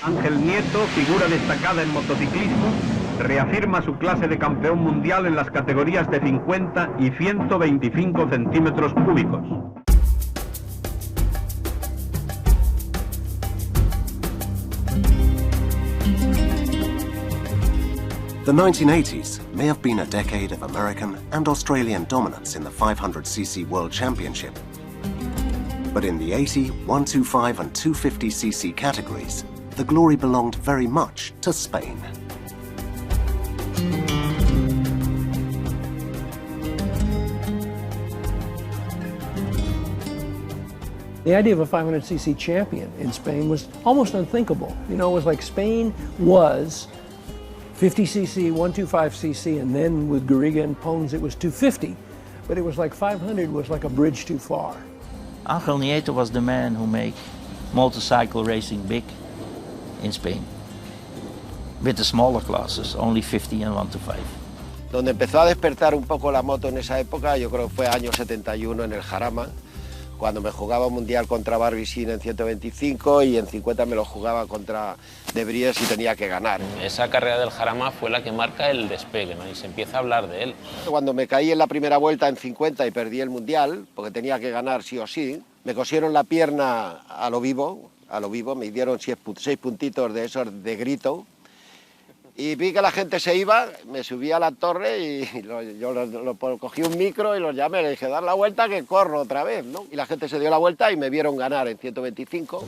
Ángel Nieto, figura destacada en motociclismo, reafirma su clase de campeón mundial en las categorías de 50 y 125 centímetros cúbicos. The 1980s may have been a decade of American and Australian dominance in the 500cc World Championship. But in the 80, 125 and 250cc categories, the glory belonged very much to Spain. The idea of a 500cc champion in Spain was almost unthinkable. You know, it was like Spain was 50cc, 125cc, and then with Garriga and Pons it was 250. But it was like 500 was like a bridge too far. Ángel Nieto was the man who made motorcycle racing big in Spain. With the smaller classes, only 50 and 125. Donde empezó a despertar un poco la moto en esa época, yo creo que fue año 71 en el Jarama, cuando me jugaba un mundial contra Barbicín en 125 y en 50 me lo jugaba contra De Vries y tenía que ganar. Esa carrera del Jarama fue la que marca el despegue, ¿no? Y se empieza a hablar de él. Cuando me caí en la primera vuelta en 50 y perdí el mundial, porque tenía que ganar sí o sí, me cosieron la pierna a lo vivo, me dieron 6 puntitos de esos de grito. Y vi que la gente se iba, me subí a la torre y yo cogí un micro y los llamé, le dije, dar la vuelta que corro otra vez, ¿no? Y la gente se dio la vuelta y me vieron ganar en 125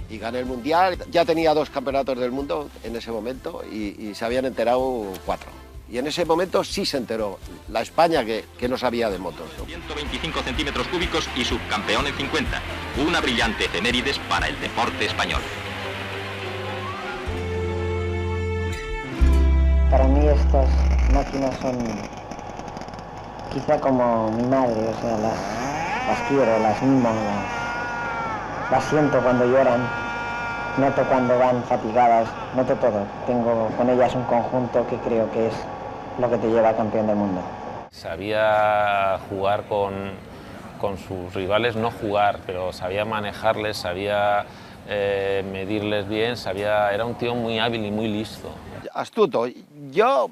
y gané el mundial. Ya tenía 2 campeonatos del mundo en ese momento y se habían enterado 4. Y en ese momento sí se enteró la España que no sabía de motos, ¿no? 125 centímetros cúbicos y subcampeón en 50. Una brillante efemérides para el deporte español. Para mí estas máquinas son quizá como mi madre, o sea, las quiero, las mimo, las siento cuando lloran, noto cuando van fatigadas, noto todo. Tengo con ellas un conjunto que creo que es lo que te lleva a campeón del mundo. Sabía jugar con sus rivales, no jugar, pero sabía manejarles, sabía medirles bien, era un tío muy hábil y muy listo. Astuto. Yo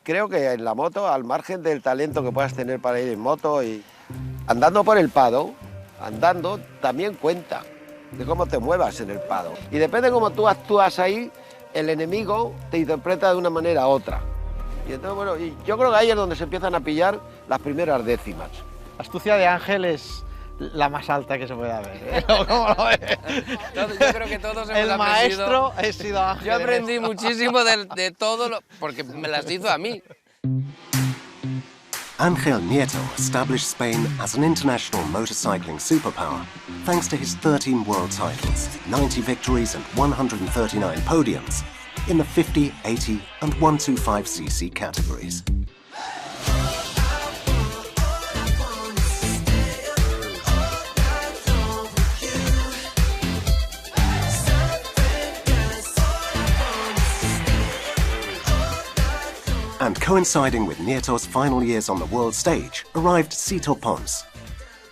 creo que en la moto, al margen del talento que puedas tener para ir en moto, y andando por el pado, también cuenta de cómo te muevas en el pado. Y depende de cómo tú actúas ahí, el enemigo te interpreta de una manera u otra. Y entonces, bueno, y yo creo que ahí es donde se empiezan a pillar las primeras décimas. La astucia de Ángel es la más alta que se pueda ver, ¿eh? ¿Cómo lo ves? Yo creo que todos hemos aprendido. El maestro ha sido Ángel. Yo aprendí muchísimo de todo, porque me las hizo a mí. Ángel Nieto established Spain as an international motorcycling superpower thanks to his 13 world titles, 90 victories and 139 podiums in the 50, 80 and 125cc categories. And coinciding with Nieto's final years on the world stage, arrived Sito Pons.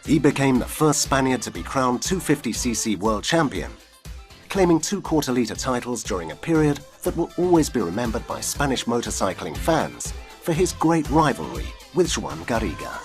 He became the first Spaniard to be crowned 250cc world champion, claiming 2 quarter-litre titles during a period that will always be remembered by Spanish motorcycling fans for his great rivalry with Joan Garriga.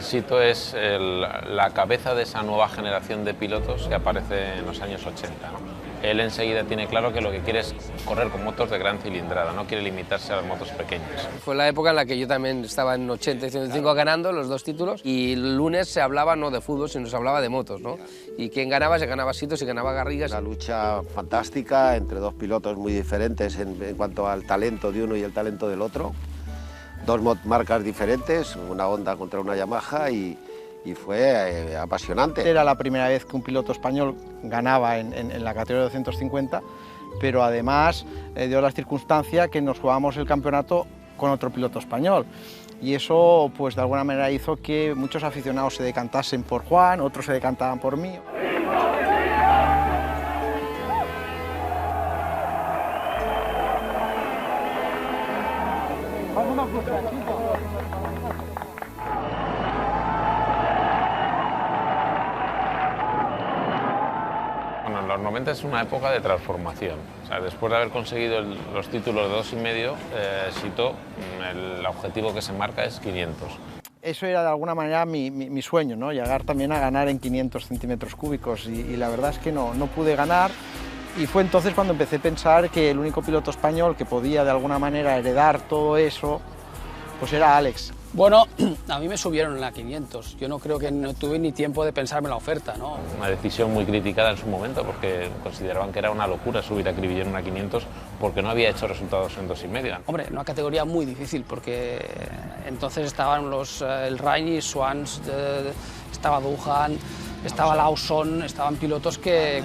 Sito es la cabeza de esa nueva generación de pilotos que aparece en los años 80, ¿no? Él enseguida tiene claro que lo que quiere es correr con motos de gran cilindrada, no quiere limitarse a las motos pequeñas. Fue la época en la que yo también estaba en 80 y 105 ganando los 2 títulos, y el lunes se hablaba no de fútbol, sino se hablaba de motos, ¿no? Y quién ganaba, se ganaba Sito, se ganaba Garriga. Una lucha fantástica entre 2 pilotos muy diferentes en cuanto al talento de uno y el talento del otro. 2 marcas diferentes, una Honda contra una Yamaha, y fue apasionante. Era la primera vez que un piloto español ganaba en la categoría de 250, pero además dio la circunstancia que nos jugábamos el campeonato con otro piloto español. Y eso, pues de alguna manera hizo que muchos aficionados se decantasen por Juan, otros se decantaban por mí. Bueno, los 90 es una época de transformación. O sea, después de haber conseguido los títulos de 2,5, Sito, el objetivo que se marca es 500. Eso era de alguna manera mi sueño, ¿no? Llegar también a ganar en 500 centímetros cúbicos y la verdad es que no pude ganar y fue entonces cuando empecé a pensar que el único piloto español que podía de alguna manera heredar todo eso pues era Alex. Bueno, a mí me subieron en la 500, yo no creo que no tuve ni tiempo de pensarme la oferta, ¿no? Una decisión muy criticada en su momento porque consideraban que era una locura subir a Cribillé en una 500 porque no había hecho resultados en 2,5. Hombre, una categoría muy difícil porque entonces estaban el Rainy, Swans, estaba Doohan, estaba Lawson, estaban pilotos que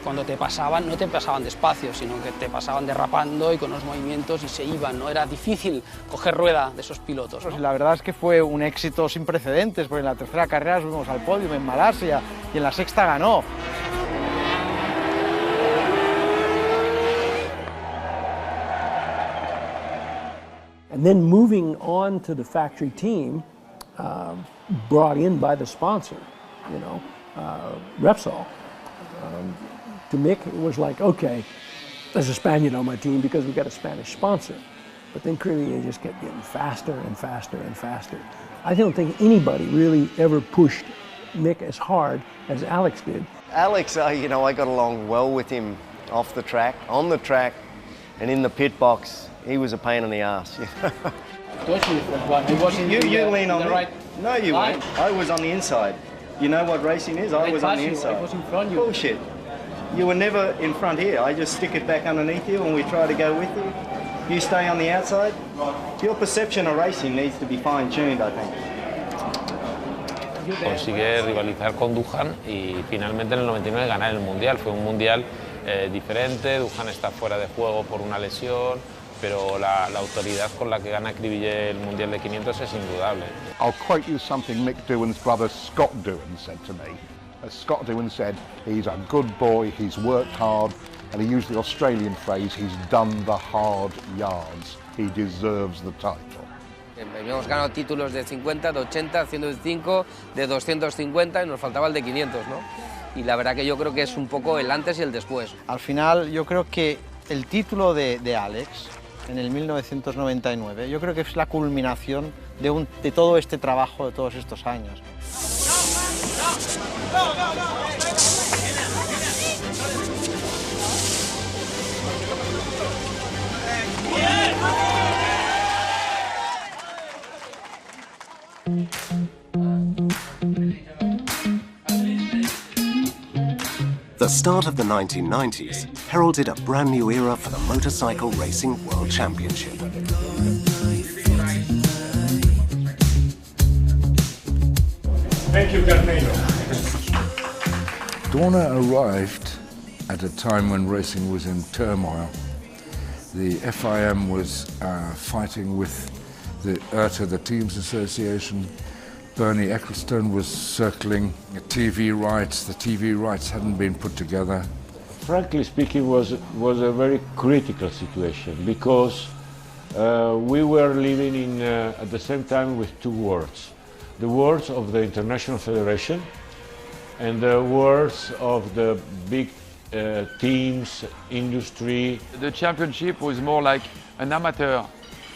cuando te pasaban, no te pasaban despacio, sino que te pasaban derrapando y con los movimientos y se iban, ¿no? Era difícil coger rueda de esos pilotos, ¿no? La verdad es que fue un éxito sin precedentes, porque en la tercera carrera subimos al podio en Malasia y en la sexta ganó. And then moving on to the factory team, brought in by the sponsor, you know, Repsol. To Mick, it was like, okay, there's a Spaniard on my team because we got a Spanish sponsor. But then Cribillé just kept getting faster and faster and faster. I don't think anybody really ever pushed Mick as hard as Alex did. Alex, you know, I got along well with him off the track, on the track, and in the pit box. He was a pain in the ass. You lean on the right. No, you weren't. I was on the inside. You know what racing is? I was on the inside. I was in front of you. Bullshit. You were never in front here. I just stick it back underneath you and we try to go with you. You stay on the outside. Your perception of racing needs to be fine-tuned, I think. Consigue rivalizar con Doohan y finalmente en el 99 ganar el Mundial. Fue un Mundial diferente, Doohan está fuera de juego por una lesión, pero la autoridad con la que gana Cribillé el Mundial de 500 es indudable. I'll quote you something Mick Doohan's brother Scott Doohan said to me. Scott Doohan said, he's a good boy, he's worked hard, and he used the Australian phrase, he's done the hard yards. He deserves the title. Habíamos ganado títulos de 50, de 80, 105, de 250 y nos faltaba el de 500, ¿no? Y la verdad que yo creo que es un poco el antes y el después. Al final yo creo que el título de Alex en el 1999 yo creo que es la culminación de todo este trabajo de todos estos años. The start of the 1990s heralded a brand new era for the Motorcycle Racing World Championship. Thank you, Carmelo. Dorna arrived at a time when racing was in turmoil. The FIM was fighting with the IRTA, the Teams Association. Bernie Ecclestone was circling the TV rights. The TV rights hadn't been put together. Frankly speaking, was a very critical situation because we were living at the same time with two worlds. The worlds of the International Federation and the worlds of the big teams, industry. The championship was more like an amateur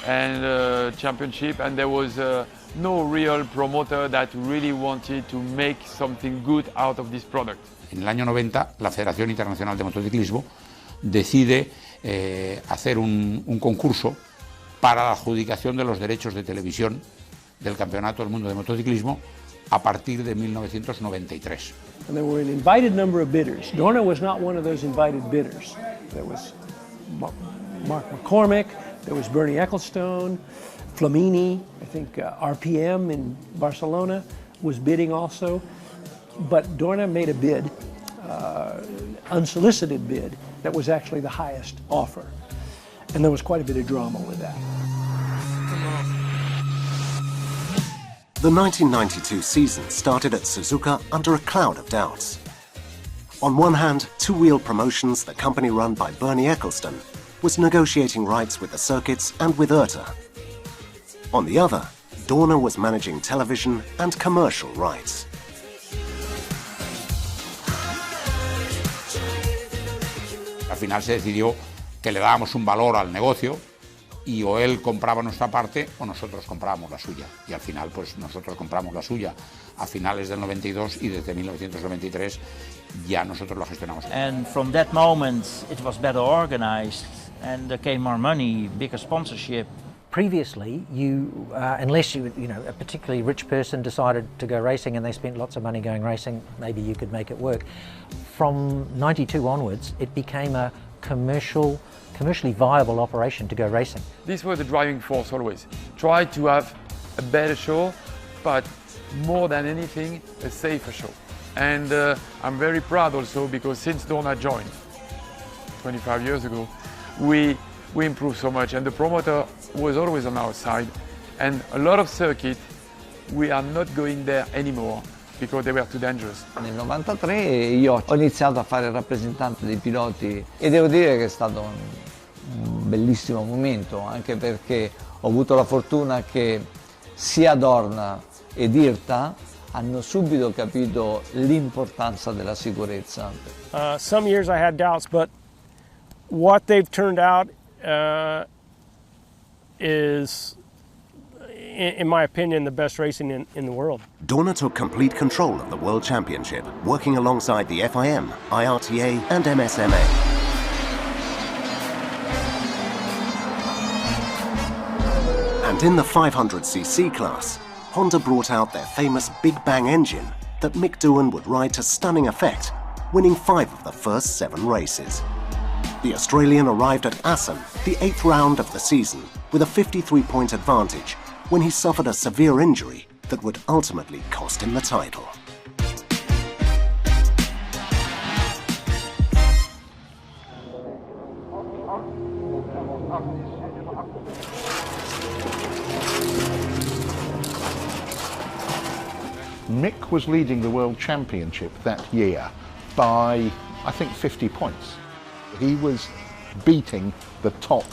and championship, and there was no real promoter that really wanted to make something good out of this product. En el año 90, la Federación Internacional de Motociclismo decide hacer un concurso para la adjudicación de los derechos de televisión del Campeonato del Mundo de Motociclismo a partir de 1993. And there were an invited number of bidders. Dorna was not one of those invited bidders. There was Mark McCormick, there was Bernie Ecclestone, Flamini, I think RPM in Barcelona was bidding also. But Dorna made a bid, unsolicited bid, that was actually the highest offer. And there was quite a bit of drama with that. The 1992 season started at Suzuka under a cloud of doubts. On one hand, two-wheel promotions, the company run by Bernie Ecclestone, was negotiating rights with the circuits and with IRTA. On the other, Dorna was managing television and commercial rights. final se decidió que le dábamos un valor al negocio y o él compraba nuestra parte o nosotros comprábamos la suya. Y al final, pues nosotros compramos la suya a finales del 92 y desde 1993 ya nosotros lo gestionamos. And from that moment it was better organized and there came more money, bigger sponsorship. Previously, unless you know, a particularly rich person decided to go racing and they spent lots of money going racing, maybe you could make it work. From 92 onwards, it became a commercially viable operation to go racing. This was the driving force always. Try to have a better show, but more than anything, a safer show. And I'm very proud also because since Dorna joined 25 years ago, we improved so much, and the promoter was always on our side. And a lot of circuit, we are not going there anymore because they were too dangerous. Nel 93 io ho iniziato a fare il rappresentante dei piloti e devo dire che è stato un bellissimo momento, anche perché ho avuto la fortuna che sia Dorna ed IRTA hanno subito capito l'importanza della sicurezza. Some years I had doubts, but what they've turned out is, in my opinion, the best racing in the world. Dorna took complete control of the World Championship, working alongside the FIM, IRTA and MSMA. And in the 500cc class, Honda brought out their famous Big Bang engine that Mick Doohan would ride to stunning effect, winning 5 of the first 7 races. The Australian arrived at Assen, the 8th round of the season, with a 53-point advantage when he suffered a severe injury that would ultimately cost him the title. Mick was leading the World Championship that year by, I think, 50 points. He was beating the top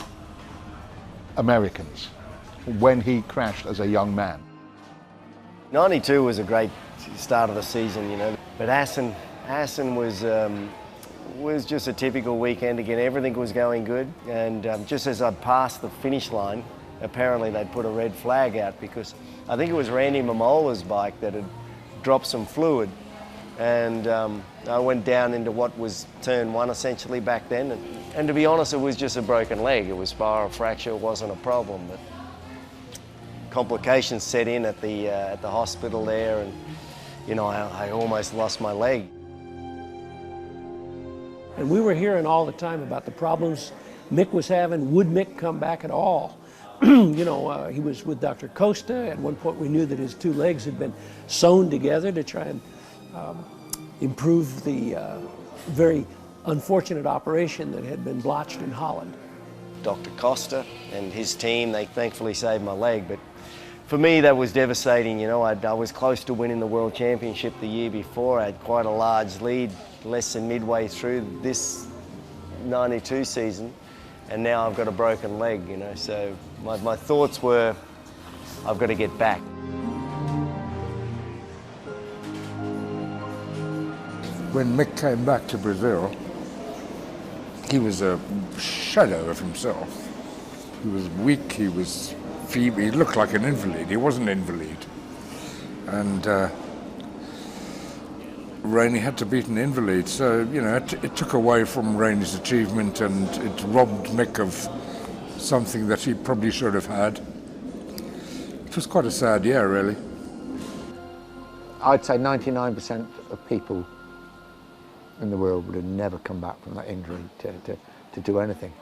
Americans when he crashed as a young man. 92 was a great start of the season, you know, but Assen was just a typical weekend again. Everything was going good, and just as I'd passed the finish line, apparently they'd put a red flag out because I think it was Randy Mamola's bike that had dropped some fluid, and I went down into what was turn 1 essentially back then, and to be honest, it was just a broken leg. It was spiral fracture, it wasn't a problem, but complications set in at the hospital there, and you know, I almost lost my leg. And we were hearing all the time about the problems Mick was having. Would Mick come back at all? You know, he was with Dr. Costa. At one point we knew that his 2 legs had been sewn together to try and improve the very unfortunate operation that had been blotched in Holland. Dr. Costa and his team, they thankfully saved my leg, but for me that was devastating. You know, I was close to winning the World Championship the year before. I had quite a large lead, less than midway through this 92 season, and now I've got a broken leg, you know, so my thoughts were, I've got to get back. When Mick came back to Brazil, he was a shadow of himself. He was weak, he was feeble, he looked like an invalid. He wasn't an invalid. And Rainey had to beat an invalid, so, you know, it took away from Rainey's achievement, and it robbed Mick of something that he probably should have had. It was quite a sad year, really. I'd say 99% of people in the world would have never come back from that injury to do anything,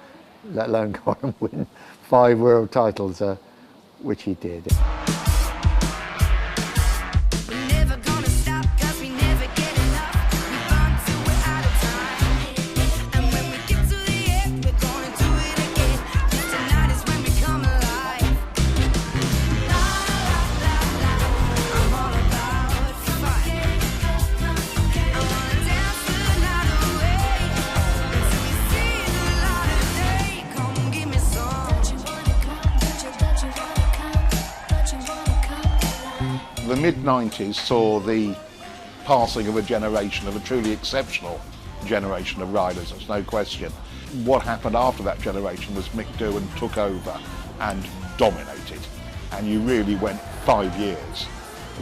let alone go on and win 5 world titles, which he did. The mid-90s saw the passing of a generation of a truly exceptional generation of riders, there's no question. What happened after that generation was Mick Doohan took over and dominated. And you really went 5 years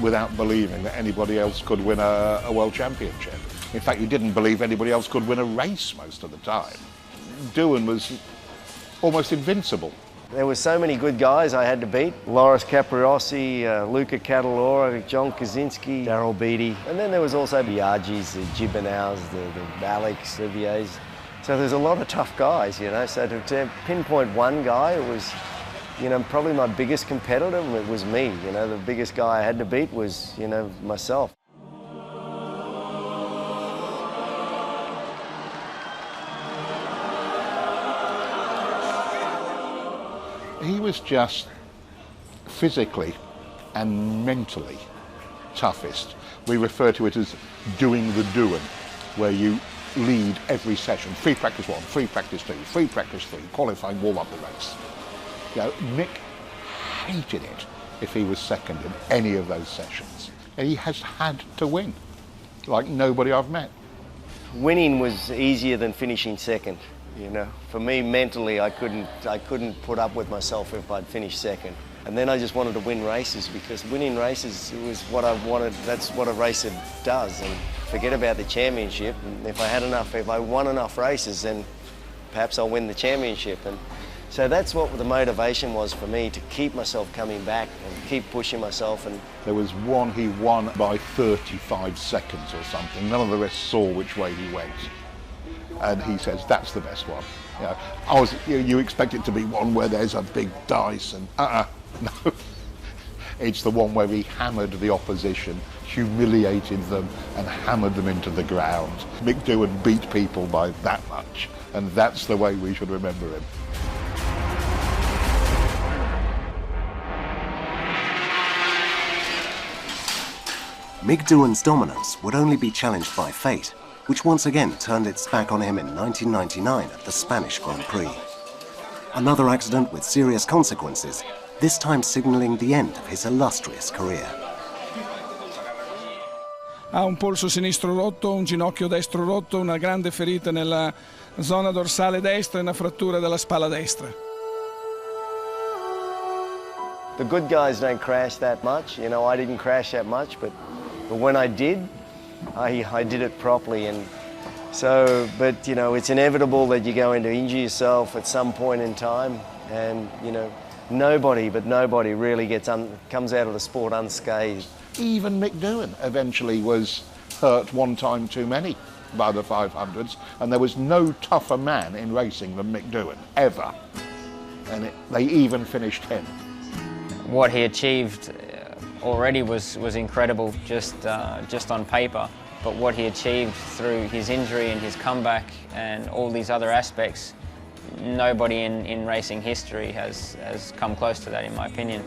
without believing that anybody else could win a world championship. In fact, you didn't believe anybody else could win a race most of the time. Doohan was almost invincible. There were so many good guys I had to beat. Loris Capriossi, Luca Catalora, John Kaczynski, Daryl Beattie. And then there was also the Argies, the Gibbernaus, the Alex Riviers. So there's a lot of tough guys, you know. So to pinpoint one guy, it was, you know, probably my biggest competitor, it was me. You know, the biggest guy I had to beat was, you know, myself. He was just physically and mentally toughest. We refer to it as doing the doing, where you lead every session. Free practice 1, free practice 2, free practice 3, qualifying, warm up the race. You know, Mick hated it if he was second in any of those sessions. And he has had to win, like nobody I've met. Winning was easier than finishing second. You know, for me mentally, I couldn't put up with myself if I'd finished second. And then I just wanted to win races, because winning races was what I wanted. That's what a racer does. And forget about the championship. And if I won enough races, then perhaps I'll win the championship. And so that's what the motivation was for me, to keep myself coming back and keep pushing myself. And there was one he won by 35 seconds or something. None of the rest saw which way he went. And he says, that's the best one. You know, you expect it to be one where there's a big dice and no. It's the one where he hammered the opposition, humiliated them and hammered them into the ground. Mick Doohan beat people by that much, and that's the way we should remember him. Mick Doohan's dominance would only be challenged by fate, which once again turned its back on him in 1999 at the Spanish Grand Prix. Another accident with serious consequences, this time signalling the end of his illustrious career. Ha un polso sinistro rotto, un ginocchio destro rotto, una grande ferita nella zona dorsale destra e una frattura della spalla destra. the good guys don't crash that much. You know, I didn't crash that much, but when I did, I did it properly. And so, but you know, it's inevitable that you're going to injure yourself at some point in time, and you know, nobody really comes out of the sport unscathed. Even Mick Doohan eventually was hurt one time too many by the 500s, and there was no tougher man in racing than Mick Doohan, ever. And they even finished him. What he achieved already was incredible, just on paper. But what he achieved through his injury and his comeback and all these other aspects, nobody in racing history has come close to that, in my opinion.